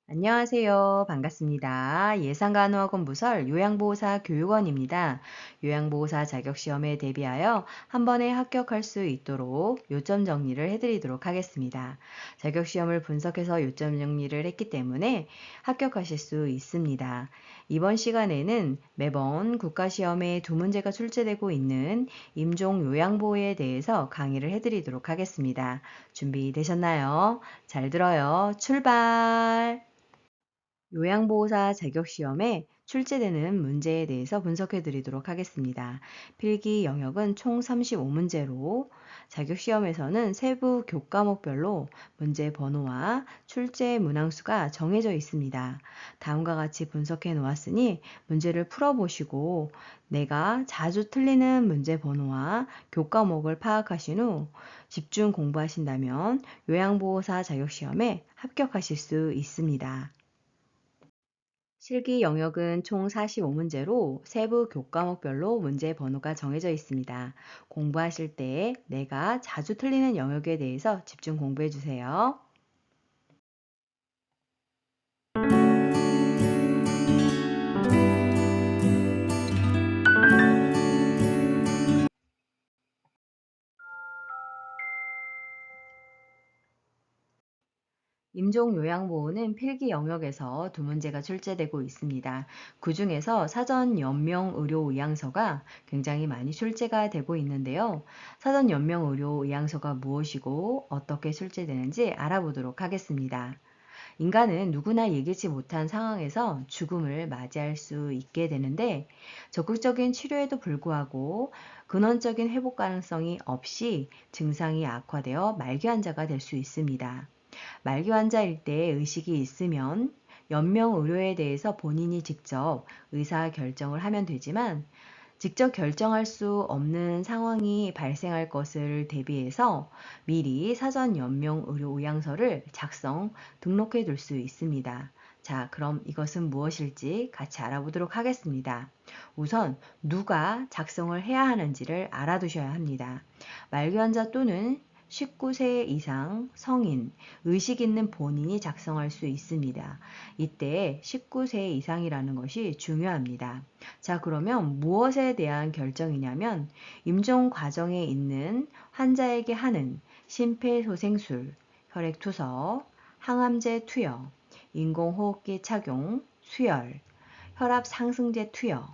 안녕하세요. 반갑습니다. 예상간호학원 부설 요양보호사 교육원입니다. 요양보호사 자격시험에 대비하여 한 번에 합격할 수 있도록 요점 정리를 해드리도록 하겠습니다. 자격시험을 분석해서 요점 정리를 했기 때문에 합격하실 수 있습니다. 이번 시간에는 매번 국가시험에 두 문제가 출제되고 있는 임종 요양보호에 대해서 강의를 해드리도록 하겠습니다. 준비되셨나요? 잘 들어요. 출발! 요양보호사 자격시험에 출제되는 문제에 대해서 분석해 드리도록 하겠습니다. 필기 영역은 총 35문제로 자격시험에서는 세부 교과목별로 문제 번호와 출제 문항수가 정해져 있습니다. 다음과 같이 분석해 놓았으니 문제를 풀어보시고 내가 자주 틀리는 문제 번호와 교과목을 파악하신 후 집중 공부하신다면 요양보호사 자격시험에 합격하실 수 있습니다. 실기 영역은 총 45문제로 세부 교과목별로 문제 번호가 정해져 있습니다. 공부하실 때 내가 자주 틀리는 영역에 대해서 집중 공부해 주세요. 임종요양보호는 필기 영역에서 두 문제가 출제되고 있습니다. 그 중에서 사전 연명의료의향서가 굉장히 많이 출제가 되고 있는데요. 사전 연명의료의향서가 무엇이고 어떻게 출제되는지 알아보도록 하겠습니다. 인간은 누구나 예기치 못한 상황에서 죽음을 맞이할 수 있게 되는데 적극적인 치료에도 불구하고 근원적인 회복 가능성이 없이 증상이 악화되어 말기 환자가 될 수 있습니다. 말기 환자일 때 의식이 있으면 연명의료에 대해서 본인이 직접 의사 결정을 하면 되지만 직접 결정할 수 없는 상황이 발생할 것을 대비해서 미리 사전 연명의료의향서를 작성, 등록해 둘 수 있습니다. 자, 그럼 이것은 무엇일지 같이 알아보도록 하겠습니다. 우선 누가 작성을 해야 하는지를 알아두셔야 합니다. 말기 환자 또는 19세 이상 성인, 의식 있는 본인이 작성할 수 있습니다. 이때 19세 이상이라는 것이 중요합니다. 자, 그러면 무엇에 대한 결정이냐면 임종 과정에 있는 환자에게 하는 심폐소생술, 혈액투석, 항암제 투여, 인공호흡기 착용, 수혈, 혈압 상승제 투여,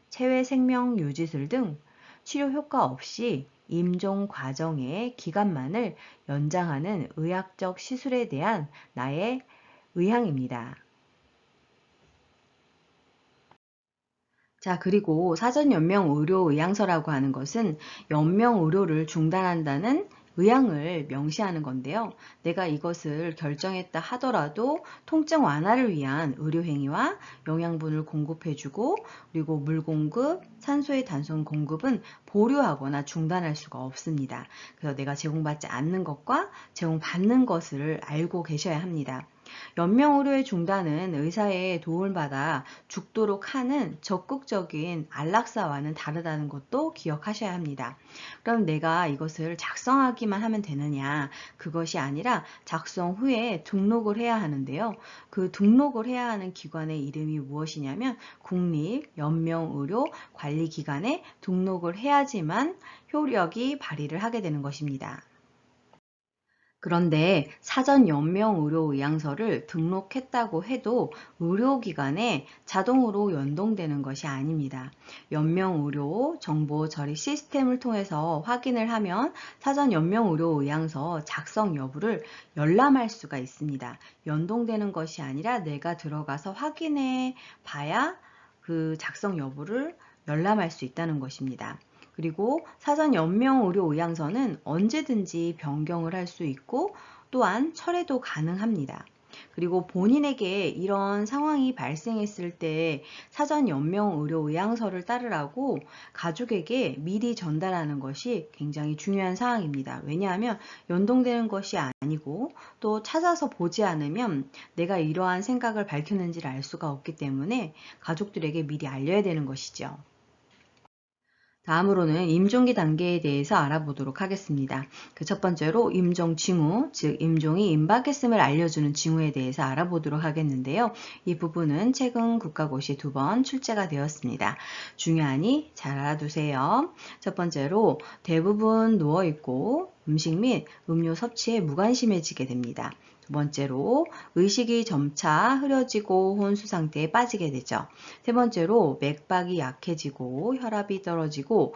체외 생명 유지술 등 치료 효과 없이 임종 과정의 기간만을 연장하는 의학적 시술에 대한 나의 의향입니다. 자, 그리고 사전연명의료의향서라고 하는 것은 연명의료를 중단한다는 의향을 명시하는 건데요. 내가 이것을 결정했다 하더라도 통증 완화를 위한 의료행위와 영양분을 공급해주고 그리고 물 공급, 산소의 단순 공급은 보류하거나 중단할 수가 없습니다. 그래서 내가 제공받지 않는 것과 제공받는 것을 알고 계셔야 합니다. 연명의료의 중단은 의사의 도움을 받아 죽도록 하는 적극적인 안락사와는 다르다는 것도 기억하셔야 합니다. 그럼 내가 이것을 작성하기만 하면 되느냐? 그것이 아니라 작성 후에 등록을 해야 하는데요. 그 등록을 해야 하는 기관의 이름이 무엇이냐면 국립연명의료관리기관에 등록을 해야지만 효력이 발휘를 하게 되는 것입니다. 그런데 사전 연명의료의향서를 등록했다고 해도 의료기관에 자동으로 연동되는 것이 아닙니다. 연명의료 정보 처리 시스템을 통해서 확인을 하면 사전 연명의료의향서 작성 여부를 열람할 수가 있습니다. 연동되는 것이 아니라 내가 들어가서 확인해 봐야 그 작성 여부를 열람할 수 있다는 것입니다. 그리고 사전 연명의료의향서는 언제든지 변경을 할 수 있고 또한 철회도 가능합니다. 그리고 본인에게 이런 상황이 발생했을 때 사전 연명의료의향서를 따르라고 가족에게 미리 전달하는 것이 굉장히 중요한 사항입니다. 왜냐하면 연동되는 것이 아니고 또 찾아서 보지 않으면 내가 이러한 생각을 밝혔는지를 알 수가 없기 때문에 가족들에게 미리 알려야 되는 것이죠. 다음으로는 임종기 단계에 대해서 알아보도록 하겠습니다. 그 첫 번째로 임종 징후, 즉 임종이 임박했음을 알려주는 징후에 대해서 알아보도록 하겠는데요. 이 부분은 최근 국가고시에 2번 출제가 되었습니다. 중요하니 잘 알아두세요. 첫 번째로 대부분 누워있고 음식 및 음료 섭취에 무관심해지게 됩니다. 두 번째로 의식이 점차 흐려지고 혼수 상태에 빠지게 되죠. 세 번째로 맥박이 약해지고 혈압이 떨어지고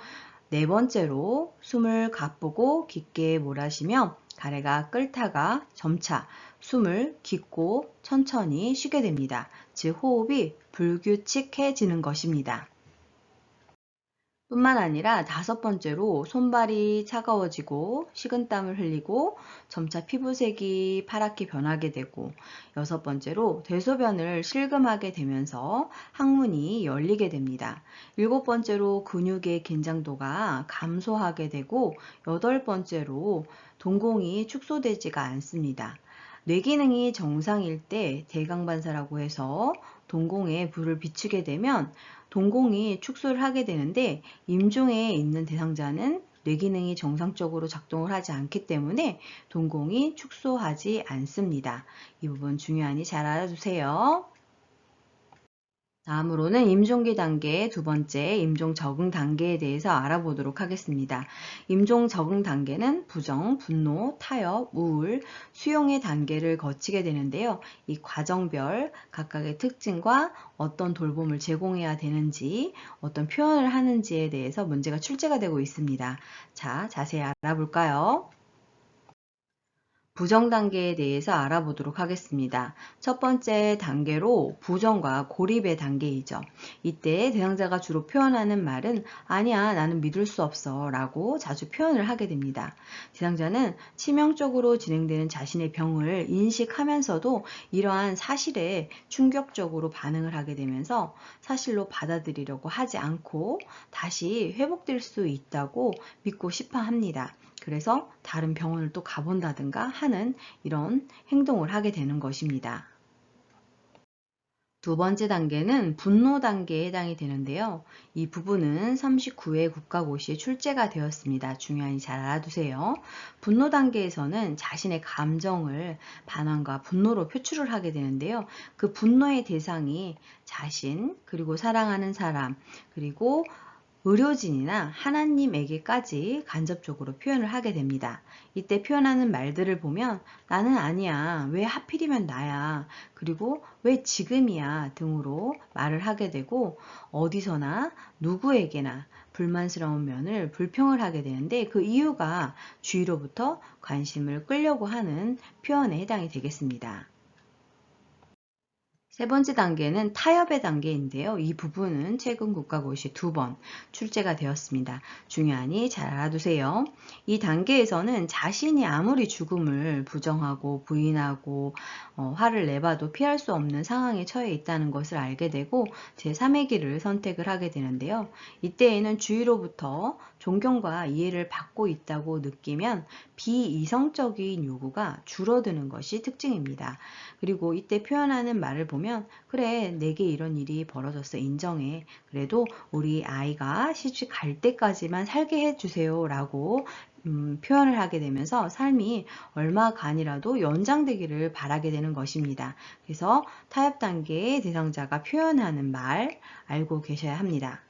네 번째로 숨을 가쁘고 깊게 몰아쉬며 가래가 끓다가 점차 숨을 깊고 천천히 쉬게 됩니다. 즉 호흡이 불규칙해지는 것입니다. 뿐만 아니라 다섯 번째로 손발이 차가워지고 식은땀을 흘리고 점차 피부색이 파랗게 변하게 되고 여섯 번째로 대소변을 실금하게 되면서 항문이 열리게 됩니다. 일곱 번째로 근육의 긴장도가 감소하게 되고 여덟 번째로 동공이 축소되지가 않습니다. 뇌기능이 정상일 때 대강반사라고 해서 동공에 불을 비추게 되면 동공이 축소를 하게 되는데 임종에 있는 대상자는 뇌기능이 정상적으로 작동을 하지 않기 때문에 동공이 축소하지 않습니다. 이 부분 중요하니 잘 알아두세요. 다음으로는 임종기 단계의 두 번째 임종 적응 단계에 대해서 알아보도록 하겠습니다. 임종 적응 단계는 부정, 분노, 타협, 우울, 수용의 단계를 거치게 되는데요. 이 과정별 각각의 특징과 어떤 돌봄을 제공해야 되는지, 어떤 표현을 하는지에 대해서 문제가 출제가 되고 있습니다. 자, 자세히 알아볼까요? 부정 단계에 대해서 알아보도록 하겠습니다. 첫 번째 단계로 부정과 고립의 단계이죠. 이때 대상자가 주로 표현하는 말은 아니야, 나는 믿을 수 없어 라고 자주 표현을 하게 됩니다. 대상자는 치명적으로 진행되는 자신의 병을 인식하면서도 이러한 사실에 충격적으로 반응을 하게 되면서 사실로 받아들이려고 하지 않고 다시 회복될 수 있다고 믿고 싶어 합니다. 그래서 다른 병원을 또 가본다든가 하는 이런 행동을 하게 되는 것입니다. 두 번째 단계는 분노 단계에 해당이 되는데요. 이 부분은 39회 국가고시에 출제가 되었습니다. 중요하니 잘 알아두세요. 분노 단계에서는 자신의 감정을 반항과 분노로 표출을 하게 되는데요. 그 분노의 대상이 자신, 그리고 사랑하는 사람, 그리고 의료진이나 하나님에게까지 간접적으로 표현을 하게 됩니다. 이때 표현하는 말들을 보면 나는 아니야, 왜 하필이면 나야, 그리고 왜 지금이야 등으로 말을 하게 되고 어디서나 누구에게나 불만스러운 면을 불평을 하게 되는데 그 이유가 주위로부터 관심을 끌려고 하는 표현에 해당이 되겠습니다. 세 번째 단계는 타협의 단계인데요. 이 부분은 최근 국가고시 2번 출제가 되었습니다. 중요하니 잘 알아두세요. 이 단계에서는 자신이 아무리 죽음을 부정하고 부인하고 화를 내봐도 피할 수 없는 상황에 처해 있다는 것을 알게 되고 제3의 길을 선택을 하게 되는데요. 이때에는 주위로부터 존경과 이해를 받고 있다고 느끼면 비이성적인 요구가 줄어드는 것이 특징입니다. 그리고 이때 표현하는 말을 보면 그래, 내게 이런 일이 벌어졌어, 인정해. 그래도 우리 아이가 시집 갈 때까지만 살게 해주세요 라고 표현을 하게 되면서 삶이 얼마간이라도 연장되기를 바라게 되는 것입니다. 그래서 타협 단계의 대상자가 표현하는 말 알고 계셔야 합니다.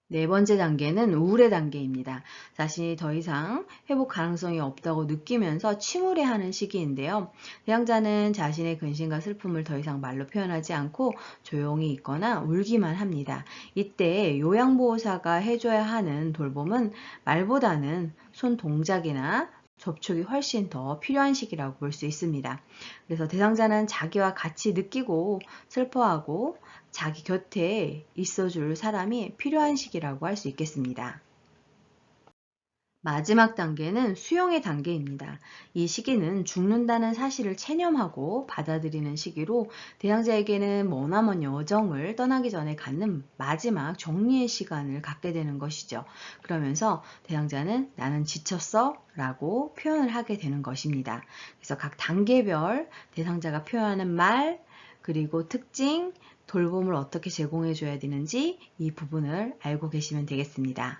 네 번째 단계는 우울의 단계입니다. 자신이 더 이상 회복 가능성이 없다고 느끼면서 침울해하는 시기인데요. 대상자는 자신의 근심과 슬픔을 더 이상 말로 표현하지 않고 조용히 있거나 울기만 합니다. 이때 요양보호사가 해줘야 하는 돌봄은 말보다는 손 동작이나 접촉이 훨씬 더 필요한 시기라고 볼 수 있습니다. 그래서 대상자는 자기와 같이 느끼고 슬퍼하고 자기 곁에 있어줄 사람이 필요한 시기라고 할 수 있겠습니다. 마지막 단계는 수용의 단계입니다. 이 시기는 죽는다는 사실을 체념하고 받아들이는 시기로 대상자에게는 머나먼 여정을 떠나기 전에 갖는 마지막 정리의 시간을 갖게 되는 것이죠. 그러면서 대상자는 나는 지쳤어 라고 표현을 하게 되는 것입니다. 그래서 각 단계별 대상자가 표현하는 말, 그리고 특징, 돌봄을 어떻게 제공해 줘야 되는지 이 부분을 알고 계시면 되겠습니다.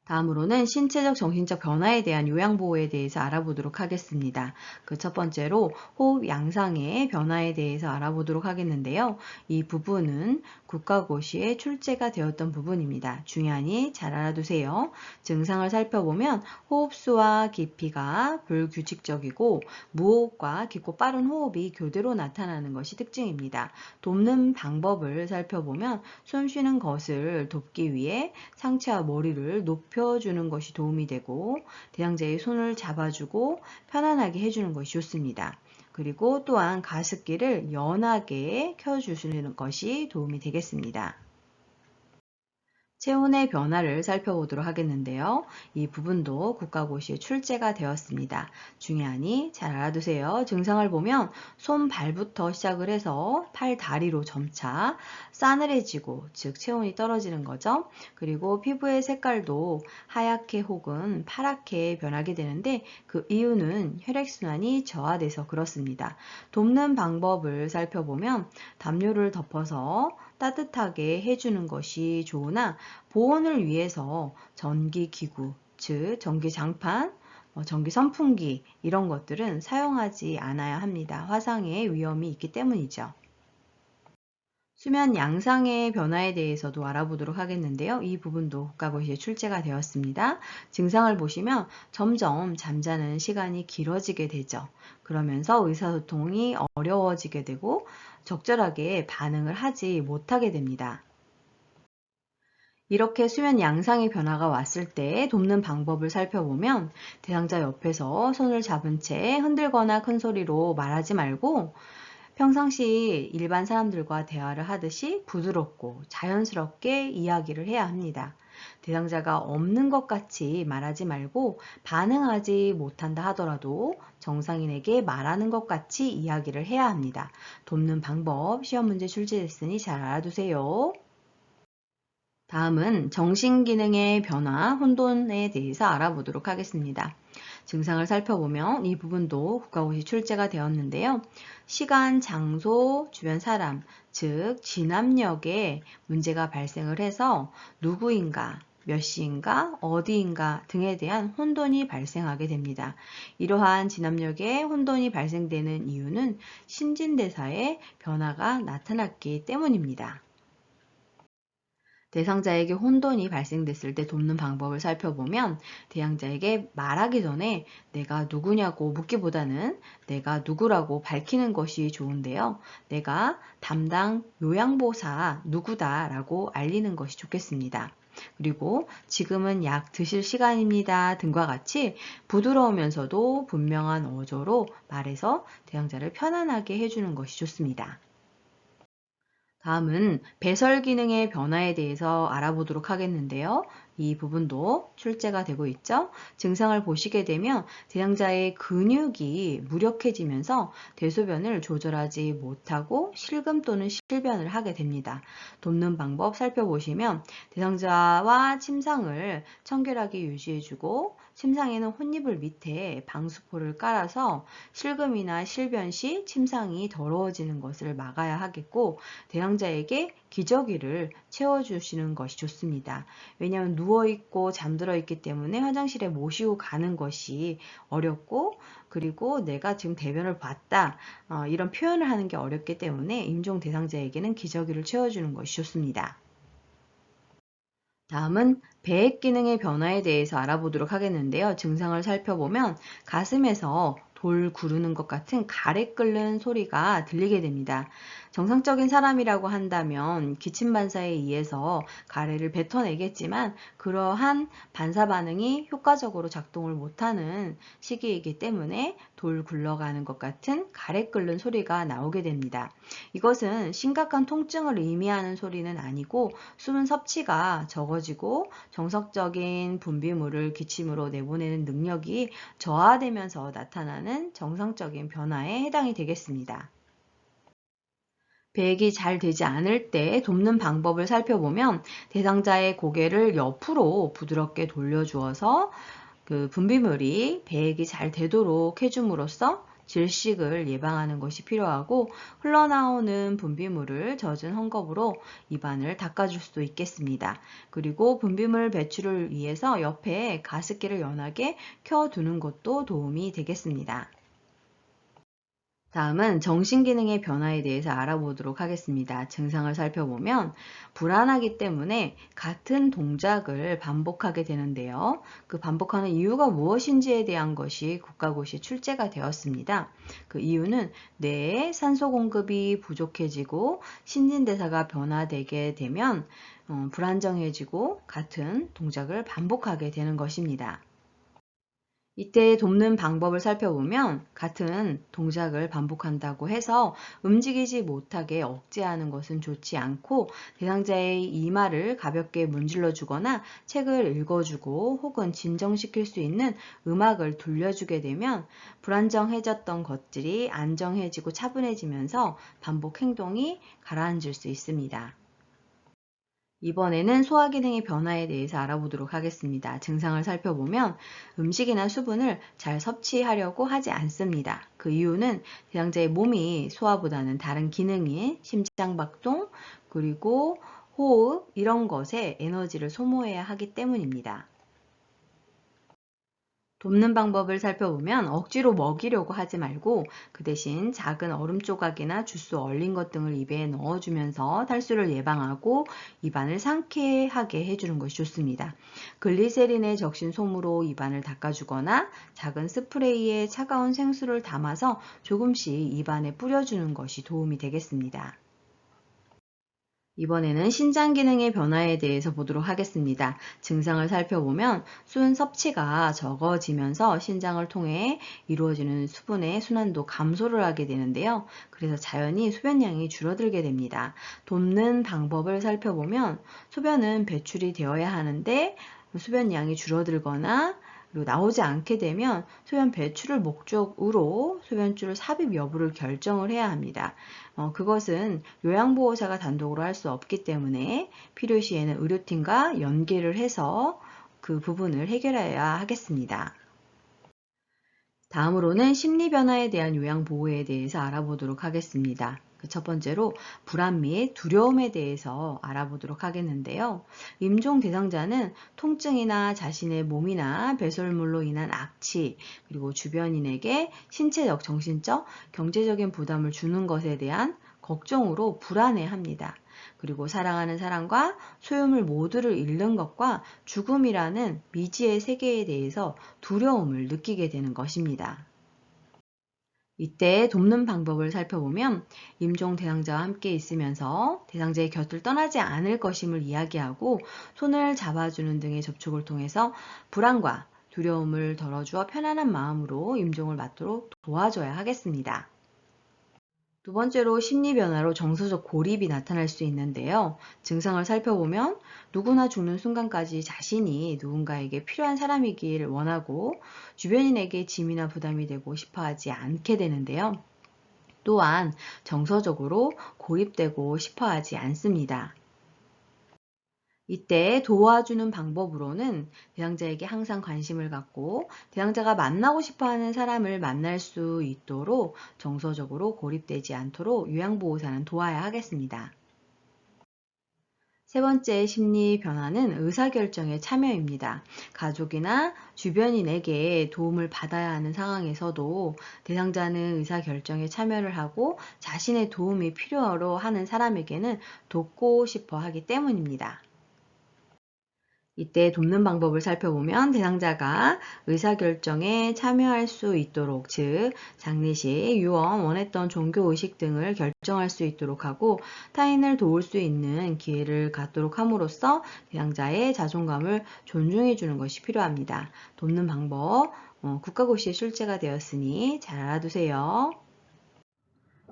다음으로는 신체적, 정신적 변화에 대한 요양보호에 대해서 알아보도록 하겠습니다. 그 첫 번째로 호흡 양상의 변화에 대해서 알아보도록 하겠는데요. 이 부분은 국가고시에 출제가 되었던 부분입니다. 중요하니 잘 알아두세요. 증상을 살펴보면 호흡수와 깊이가 불규칙적이고 무호흡과 깊고 빠른 호흡이 교대로 나타나는 것이 특징입니다. 돕는 방법을 살펴보면 숨 쉬는 것을 돕기 위해 상체와 머리를 높여주는 것이 도움이 되고 대상자의 손을 잡아주고 편안하게 해주는 것이 좋습니다. 그리고 또한 가습기를 연하게 켜주시는 것이 도움이 되겠습니다. 체온의 변화를 살펴보도록 하겠는데요. 이 부분도 국가고시에 출제가 되었습니다. 중요하니 잘 알아두세요. 증상을 보면 손, 발부터 시작을 해서 팔, 다리로 점차 싸늘해지고, 즉 체온이 떨어지는 거죠. 그리고 피부의 색깔도 하얗게 혹은 파랗게 변하게 되는데 그 이유는 혈액순환이 저하돼서 그렇습니다. 돕는 방법을 살펴보면 담요를 덮어서 따뜻하게 해주는 것이 좋으나 보온을 위해서 전기기구, 즉 전기장판, 전기선풍기 이런 것들은 사용하지 않아야 합니다. 화상의 위험이 있기 때문이죠. 수면 양상의 변화에 대해서도 알아보도록 하겠는데요. 이 부분도 국가고시에 출제가 되었습니다. 증상을 보시면 점점 잠자는 시간이 길어지게 되죠. 그러면서 의사소통이 어려워지게 되고 적절하게 반응을 하지 못하게 됩니다. 이렇게 수면 양상의 변화가 왔을 때 돕는 방법을 살펴보면 대상자 옆에서 손을 잡은 채 흔들거나 큰 소리로 말하지 말고 평상시 일반 사람들과 대화를 하듯이 부드럽고 자연스럽게 이야기를 해야 합니다. 대상자가 없는 것 같이 말하지 말고 반응하지 못한다 하더라도 정상인에게 말하는 것 같이 이야기를 해야 합니다. 돕는 방법 시험 문제 출제됐으니 잘 알아두세요. 다음은 정신기능의 변화, 혼돈에 대해서 알아보도록 하겠습니다. 증상을 살펴보면 이 부분도 국가고시 출제가 되었는데요. 시간, 장소, 주변 사람, 즉 진압력에 문제가 발생을 해서 누구인가, 몇 시인가, 어디인가 등에 대한 혼돈이 발생하게 됩니다. 이러한 진압력에 혼돈이 발생되는 이유는 신진대사의 변화가 나타났기 때문입니다. 대상자에게 혼돈이 발생됐을 때 돕는 방법을 살펴보면 대상자에게 말하기 전에 내가 누구냐고 묻기보다는 내가 누구라고 밝히는 것이 좋은데요. 내가 담당 요양보사 누구다라고 알리는 것이 좋겠습니다. 그리고 지금은 약 드실 시간입니다 등과 같이 부드러우면서도 분명한 어조로 말해서 대상자를 편안하게 해주는 것이 좋습니다. 다음은 배설 기능의 변화에 대해서 알아보도록 하겠는데요. 이 부분도 출제가 되고 있죠. 증상을 보시게 되면 대상자의 근육이 무력해지면서 대소변을 조절하지 못하고 실금 또는 실변을 하게 됩니다. 돕는 방법 살펴보시면 대상자와 침상을 청결하게 유지해주고 침상에는 혼이불 밑에 방수포를 깔아서 실금이나 실변 시 침상이 더러워지는 것을 막아야 하겠고 대상자에게 기저귀를 채워주시는 것이 좋습니다. 왜냐하면 누워있고 잠들어 있기 때문에 화장실에 모시고 가는 것이 어렵고 그리고 내가 지금 대변을 봤다 이런 표현을 하는 게 어렵기 때문에 임종 대상자에게는 기저귀를 채워주는 것이 좋습니다. 다음은 배액 기능의 변화에 대해서 알아보도록 하겠는데요. 증상을 살펴보면 가슴에서 돌 구르는 것 같은 가래 끓는 소리가 들리게 됩니다. 정상적인 사람이라고 한다면 기침 반사에 의해서 가래를 뱉어내겠지만 그러한 반사 반응이 효과적으로 작동을 못하는 시기이기 때문에 돌 굴러가는 것 같은 가래 끓는 소리가 나오게 됩니다. 이것은 심각한 통증을 의미하는 소리는 아니고 수분 섭취가 적어지고 정석적인 분비물을 기침으로 내보내는 능력이 저하되면서 나타나는 정상적인 변화에 해당이 되겠습니다. 배액이 잘 되지 않을 때 돕는 방법을 살펴보면 대상자의 고개를 옆으로 부드럽게 돌려주어서 그 분비물이 배액이 잘 되도록 해줌으로써 질식을 예방하는 것이 필요하고 흘러나오는 분비물을 젖은 헝겊으로 입안을 닦아줄 수 있겠습니다. 그리고 분비물 배출을 위해서 옆에 가습기를 연하게 켜두는 것도 도움이 되겠습니다. 다음은 정신기능의 변화에 대해서 알아보도록 하겠습니다. 증상을 살펴보면 불안하기 때문에 같은 동작을 반복하게 되는데요. 그 반복하는 이유가 무엇인지에 대한 것이 국가고시에 출제가 되었습니다. 그 이유는 뇌에 산소 공급이 부족해지고 신진대사가 변화되게 되면 불안정해지고 같은 동작을 반복하게 되는 것입니다. 이때 돕는 방법을 살펴보면 같은 동작을 반복한다고 해서 움직이지 못하게 억제하는 것은 좋지 않고 대상자의 이마를 가볍게 문질러 주거나 책을 읽어주고 혹은 진정시킬 수 있는 음악을 들려주게 되면 불안정해졌던 것들이 안정해지고 차분해지면서 반복 행동이 가라앉을 수 있습니다. 이번에는 소화기능의 변화에 대해서 알아보도록 하겠습니다. 증상을 살펴보면 음식이나 수분을 잘 섭취하려고 하지 않습니다. 그 이유는 대상자의 몸이 소화보다는 다른 기능인 심장박동, 그리고 호흡 이런 것에 에너지를 소모해야 하기 때문입니다. 돕는 방법을 살펴보면 억지로 먹이려고 하지 말고 그 대신 작은 얼음 조각이나 주스 얼린 것 등을 입에 넣어주면서 탈수를 예방하고 입안을 상쾌하게 해주는 것이 좋습니다. 글리세린에 적신 솜으로 입안을 닦아주거나 작은 스프레이에 차가운 생수를 담아서 조금씩 입안에 뿌려주는 것이 도움이 되겠습니다. 이번에는 신장 기능의 변화에 대해서 보도록 하겠습니다. 증상을 살펴보면 수분 섭취가 적어지면서 신장을 통해 이루어지는 수분의 순환도 감소를 하게 되는데요. 그래서 자연히 소변량이 줄어들게 됩니다. 돕는 방법을 살펴보면 소변은 배출이 되어야 하는데 소변량이 줄어들거나 그리고 나오지 않게 되면 소변 배출을 목적으로 소변줄 삽입 여부를 결정을 해야 합니다. 그것은 요양보호사가 단독으로 할 수 없기 때문에 필요시에는 의료팀과 연계를 해서 그 부분을 해결해야 하겠습니다. 다음으로는 심리 변화에 대한 요양보호에 대해서 알아보도록 하겠습니다. 첫 번째로 불안 및 두려움에 대해서 알아보도록 하겠는데요. 임종 대상자는 통증이나 자신의 몸이나 배설물로 인한 악취, 그리고 주변인에게 신체적, 정신적, 경제적인 부담을 주는 것에 대한 걱정으로 불안해합니다. 그리고 사랑하는 사람과 소유물 모두를 잃는 것과 죽음이라는 미지의 세계에 대해서 두려움을 느끼게 되는 것입니다. 이때 돕는 방법을 살펴보면 임종 대상자와 함께 있으면서 대상자의 곁을 떠나지 않을 것임을 이야기하고 손을 잡아주는 등의 접촉을 통해서 불안과 두려움을 덜어주어 편안한 마음으로 임종을 맞도록 도와줘야 하겠습니다. 두 번째로 심리 변화로 정서적 고립이 나타날 수 있는데요. 증상을 살펴보면 누구나 죽는 순간까지 자신이 누군가에게 필요한 사람이길 원하고 주변인에게 짐이나 부담이 되고 싶어 하지 않게 되는데요. 또한 정서적으로 고립되고 싶어 하지 않습니다. 이때 도와주는 방법으로는 대상자에게 항상 관심을 갖고 대상자가 만나고 싶어하는 사람을 만날 수 있도록 정서적으로 고립되지 않도록 요양보호사는 도와야 하겠습니다. 세 번째 심리 변화는 의사결정에 참여입니다. 가족이나 주변인에게 도움을 받아야 하는 상황에서도 대상자는 의사결정에 참여를 하고 자신의 도움이 필요로 하는 사람에게는 돕고 싶어 하기 때문입니다. 이때 돕는 방법을 살펴보면 대상자가 의사결정에 참여할 수 있도록, 즉 장례식, 유언, 원했던 종교의식 등을 결정할 수 있도록 하고 타인을 도울 수 있는 기회를 갖도록 함으로써 대상자의 자존감을 존중해 주는 것이 필요합니다. 돕는 방법, 국가고시에 출제가 되었으니 잘 알아두세요.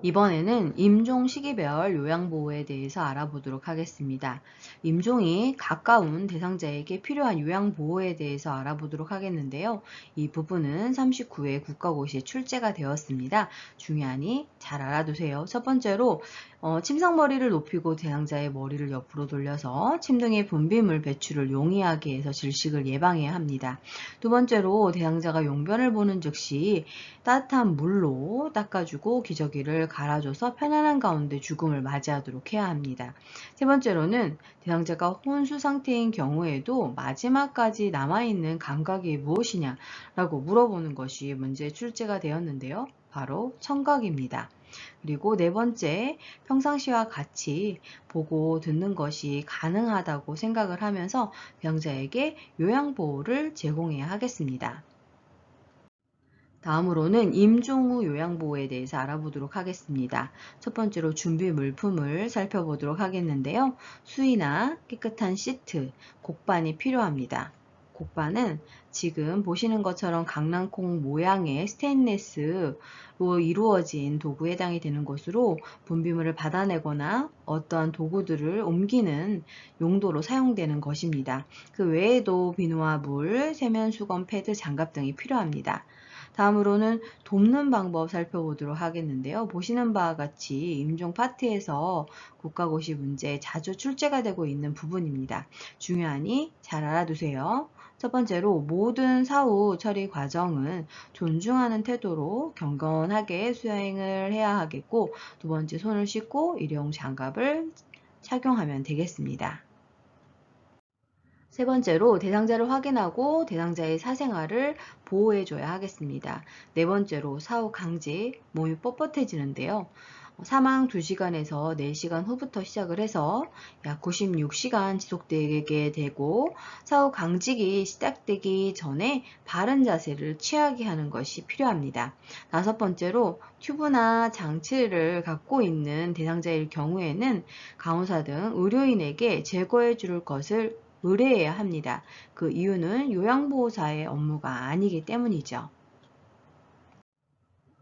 이번에는 임종 시기별 요양보호에 대해서 알아보도록 하겠습니다. 임종이 가까운 대상자에게 필요한 요양보호에 대해서 알아보도록 하겠는데요. 이 부분은 39회 국가고시에 출제가 되었습니다. 중요하니 잘 알아두세요. 첫 번째로 침상머리를 높이고 대상자의 머리를 옆으로 돌려서 침 등의 분비물 배출을 용이하게 해서 질식을 예방해야 합니다. 두 번째로 대상자가 용변을 보는 즉시 따뜻한 물로 닦아주고 기저귀를 갈아줘서 편안한 가운데 죽음을 맞이하도록 해야 합니다. 세 번째로는 대상자가 혼수 상태인 경우에도 마지막까지 남아있는 감각이 무엇이냐라고 물어보는 것이 문제에 출제가 되었는데요. 바로 청각입니다. 그리고 네 번째, 평상시와 같이 보고 듣는 것이 가능하다고 생각을 하면서 대상자에게 요양보호를 제공해야 하겠습니다. 다음으로는 임종 후 요양보호에 대해서 알아보도록 하겠습니다. 첫 번째로 준비 물품을 살펴보도록 하겠는데요. 수의나 깨끗한 시트, 곡반이 필요합니다. 곡반은 지금 보시는 것처럼 강낭콩 모양의 스테인리스로 이루어진 도구에 해당이 되는 것으로 분비물을 받아내거나 어떠한 도구들을 옮기는 용도로 사용되는 것입니다. 그 외에도 비누와 물, 세면수건, 패드, 장갑 등이 필요합니다. 다음으로는 돕는 방법 살펴보도록 하겠는데요. 보시는 바와 같이 임종 파트에서 국가고시 문제에 자주 출제가 되고 있는 부분입니다. 중요하니 잘 알아두세요. 첫 번째로 모든 사후 처리 과정은 존중하는 태도로 경건하게 수행을 해야 하겠고, 두 번째 손을 씻고 일회용 장갑을 착용하면 되겠습니다. 세 번째로 대상자를 확인하고 대상자의 사생활을 보호해줘야 하겠습니다. 네 번째로 사후 강직, 몸이 뻣뻣해지는데요. 사망 2시간에서 4시간 후부터 시작을 해서 약 96시간 지속되게 되고 사후 강직이 시작되기 전에 바른 자세를 취하게 하는 것이 필요합니다. 다섯 번째로 튜브나 장치를 갖고 있는 대상자일 경우에는 간호사 등 의료인에게 제거해 줄 것을 의뢰해야 합니다. 그 이유는 요양보호사의 업무가 아니기 때문이죠.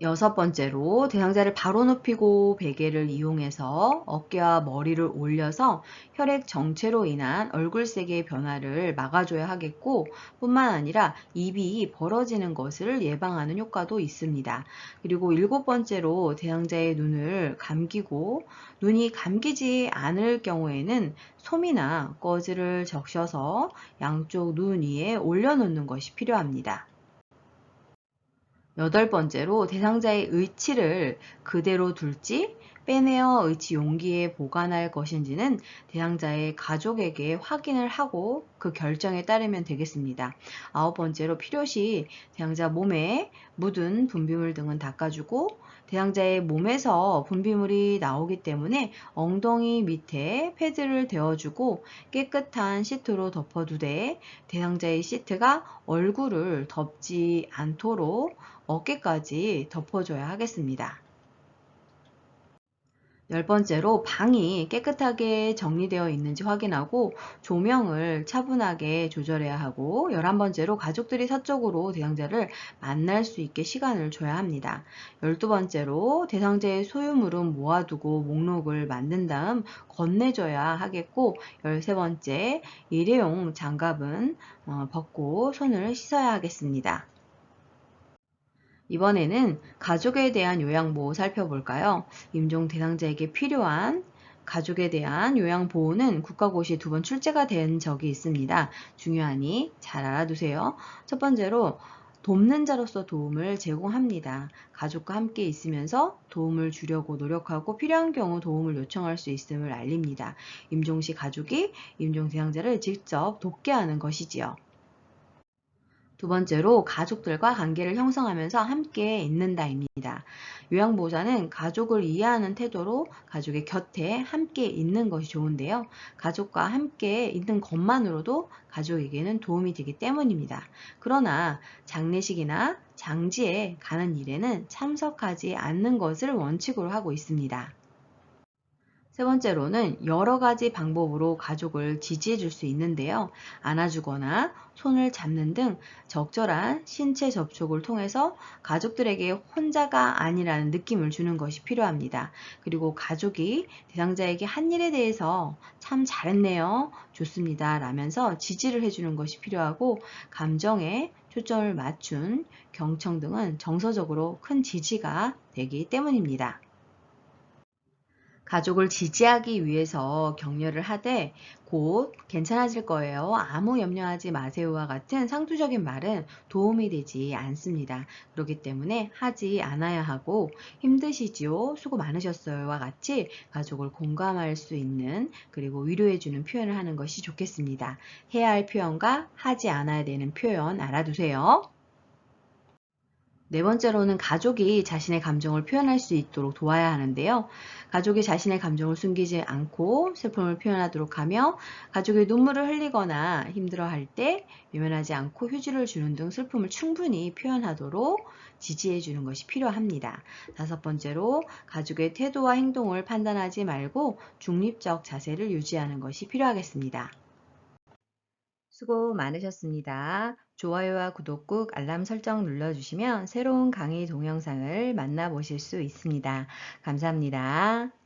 여섯 번째로 대상자를 바로 눕히고 베개를 이용해서 어깨와 머리를 올려서 혈액 정체로 인한 얼굴색의 변화를 막아줘야 하겠고 뿐만 아니라 입이 벌어지는 것을 예방하는 효과도 있습니다. 그리고 일곱 번째로 대상자의 눈을 감기고 눈이 감기지 않을 경우에는 솜이나 거즈를 적셔서 양쪽 눈 위에 올려놓는 것이 필요합니다. 여덟 번째로 대상자의 의치를 그대로 둘지 빼내어 의치 용기에 보관할 것인지는 대상자의 가족에게 확인을 하고 그 결정에 따르면 되겠습니다. 아홉 번째로 필요시 대상자 몸에 묻은 분비물 등은 닦아주고 대상자의 몸에서 분비물이 나오기 때문에 엉덩이 밑에 패드를 대어주고 깨끗한 시트로 덮어두되 대상자의 시트가 얼굴을 덮지 않도록 어깨까지 덮어줘야 하겠습니다. 열 번째로 방이 깨끗하게 정리되어 있는지 확인하고 조명을 차분하게 조절해야 하고 11번째로 가족들이 사적으로 대상자를 만날 수 있게 시간을 줘야 합니다. 12번째로 대상자의 소유물은 모아두고 목록을 만든 다음 건네줘야 하겠고 13번째 일회용 장갑은 벗고 손을 씻어야 하겠습니다. 이번에는 가족에 대한 요양보호 살펴볼까요? 임종 대상자에게 필요한 가족에 대한 요양보호는 국가고시에 2번 출제가 된 적이 있습니다. 중요하니 잘 알아두세요. 첫 번째로 돕는 자로서 도움을 제공합니다. 가족과 함께 있으면서 도움을 주려고 노력하고 필요한 경우 도움을 요청할 수 있음을 알립니다. 임종 시 가족이 임종 대상자를 직접 돕게 하는 것이지요. 두 번째로 가족들과 관계를 형성하면서 함께 있는다입니다. 요양보호자는 가족을 이해하는 태도로 가족의 곁에 함께 있는 것이 좋은데요. 가족과 함께 있는 것만으로도 가족에게는 도움이 되기 때문입니다. 그러나 장례식이나 장지에 가는 일에는 참석하지 않는 것을 원칙으로 하고 있습니다. 세 번째로는 여러 가지 방법으로 가족을 지지해 줄 수 있는데요. 안아주거나 손을 잡는 등 적절한 신체 접촉을 통해서 가족들에게 혼자가 아니라는 느낌을 주는 것이 필요합니다. 그리고 가족이 대상자에게 한 일에 대해서 참 잘했네요. 좋습니다. 라면서 지지를 해주는 것이 필요하고 감정에 초점을 맞춘 경청 등은 정서적으로 큰 지지가 되기 때문입니다. 가족을 지지하기 위해서 격려를 하되 곧 괜찮아질 거예요. 아무 염려하지 마세요와 같은 상투적인 말은 도움이 되지 않습니다. 그렇기 때문에 하지 않아야 하고 힘드시지요? 수고 많으셨어요와 같이 가족을 공감할 수 있는 그리고 위로해주는 표현을 하는 것이 좋겠습니다. 해야 할 표현과 하지 않아야 되는 표현 알아두세요. 네 번째로는 가족이 자신의 감정을 표현할 수 있도록 도와야 하는데요. 가족이 자신의 감정을 숨기지 않고 슬픔을 표현하도록 하며 가족이 눈물을 흘리거나 힘들어할 때 외면하지 않고 휴지를 주는 등 슬픔을 충분히 표현하도록 지지해 주는 것이 필요합니다. 다섯 번째로 가족의 태도와 행동을 판단하지 말고 중립적 자세를 유지하는 것이 필요하겠습니다. 수고 많으셨습니다. 좋아요와 구독 꾹 알람 설정 눌러주시면 새로운 강의 동영상을 만나보실 수 있습니다. 감사합니다.